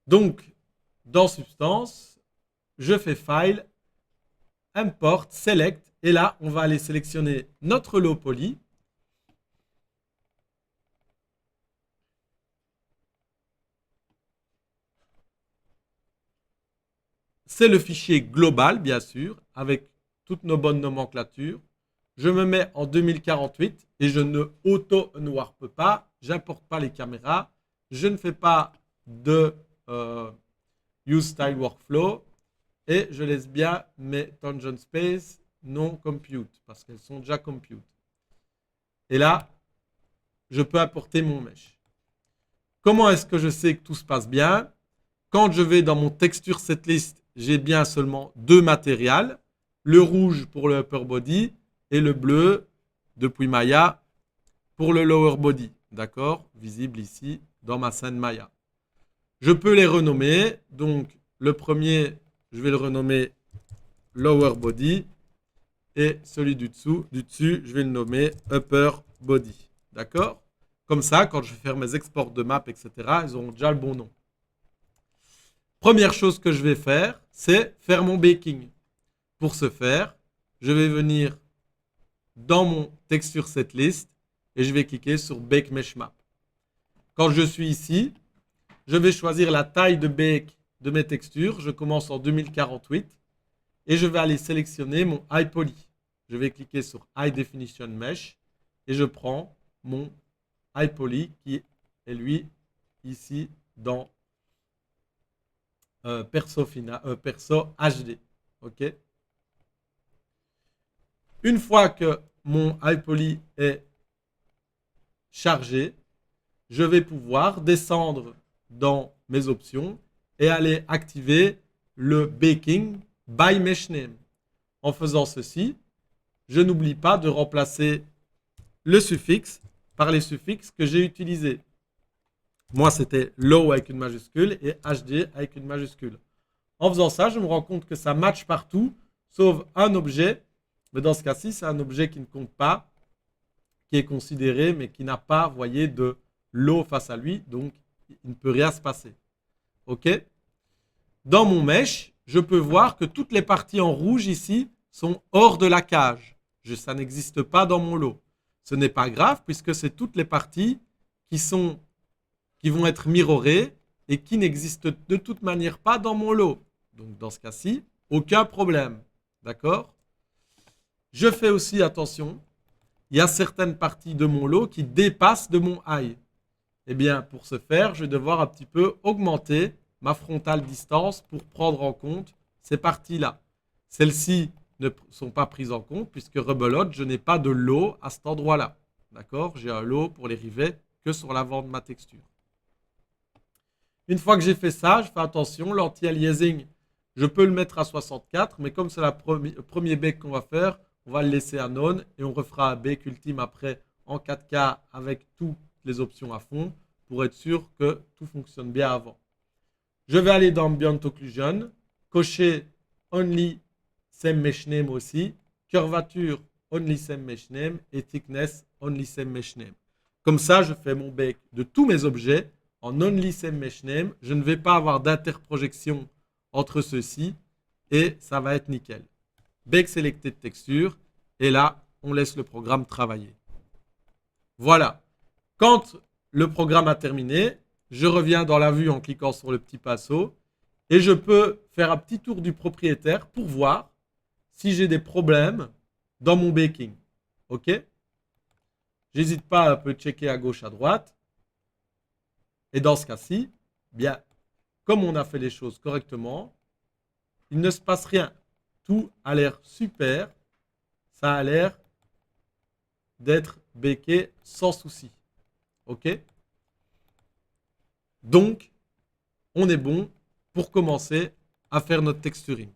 Donc, dans Substance, je fais File, Import, Select. Et là, on va aller sélectionner notre low poly. C'est le fichier global, bien sûr, avec toutes nos bonnes nomenclatures. Je me mets en 2048 et je ne auto-unwarp pas. J'importe pas les caméras. Je ne fais pas de use style workflow. Et je laisse bien mes tangent space non compute parce qu'elles sont déjà compute. Et là, je peux apporter mon mesh. Comment est-ce que je sais que tout se passe bien? Quand je vais dans mon texture setlist, j'ai bien seulement deux matériels. Le rouge pour le upper body et le bleu depuis Maya pour le lower body. D'accord? Visible ici dans ma scène Maya. Je peux les renommer. Donc, le premier, je vais le renommer lower body. Et celui du dessus, je vais le nommer upper body. D'accord? Comme ça, quand je vais faire mes exports de map, etc., ils auront déjà le bon nom. Première chose que je vais faire, c'est faire mon baking. Pour ce faire, je vais venir dans mon texture setlist et je vais cliquer sur Bake Mesh Map. Quand je suis ici, je vais choisir la taille de bake de mes textures. Je commence en 2048 et je vais aller sélectionner mon High Poly. Je vais cliquer sur High Definition Mesh et je prends mon High Poly qui est lui ici dans Perso HD. Ok. Une fois que mon High Poly est chargé, je vais pouvoir descendre dans mes options et aller activer le baking by mesh name. En faisant ceci, je n'oublie pas de remplacer le suffixe par les suffixes que j'ai utilisés. Moi, c'était low avec une majuscule et HD avec une majuscule. En faisant ça, je me rends compte que ça match partout, sauf un objet. Mais dans ce cas-ci, c'est un objet qui ne compte pas, qui est considéré, mais qui n'a pas, voyez, de low face à lui. Donc, il ne peut rien se passer. OK? Dans mon mesh, je peux voir que toutes les parties en rouge ici sont hors de la cage. Ça n'existe pas dans mon lot. Ce n'est pas grave puisque c'est toutes les parties qui vont être mirrorées et qui n'existent de toute manière pas dans mon lot. Donc dans ce cas-ci, aucun problème. D'accord? Je fais aussi attention, il y a certaines parties de mon lot qui dépassent de mon high. Eh bien, pour ce faire, je vais devoir un petit peu augmenter ma frontale distance pour prendre en compte ces parties-là. Celles-ci ne sont pas prises en compte puisque rebelote, je n'ai pas de lot à cet endroit-là. D'accord? J'ai un lot pour les rivets que sur l'avant de ma texture. Une fois que j'ai fait ça, je fais attention, l'anti-aliasing, je peux le mettre à 64, mais comme c'est le premier bake qu'on va faire, on va le laisser à non et on refera un bake ultime après en 4K avec toutes les options à fond pour être sûr que tout fonctionne bien avant. Je vais aller dans Ambient Occlusion, cocher Only Same Mesh Name aussi, curvature Only Same Mesh Name et thickness Only Same Mesh Name. Comme ça, je fais mon bake de tous mes objets en Only Same Mesh Name. Je ne vais pas avoir d'interprojection entre ceux-ci et ça va être nickel. Bake Selected Texture et là, on laisse le programme travailler. Voilà. Quand le programme a terminé, je reviens dans la vue en cliquant sur le petit pinceau et je peux faire un petit tour du propriétaire pour voir si j'ai des problèmes dans mon baking. OK? J'hésite pas à peu checker à gauche, à droite. Et dans ce cas-ci, bien, comme on a fait les choses correctement, il ne se passe rien. Tout a l'air super. Ça a l'air d'être baké sans souci. OK? Donc, on est bon pour commencer à faire notre texturing.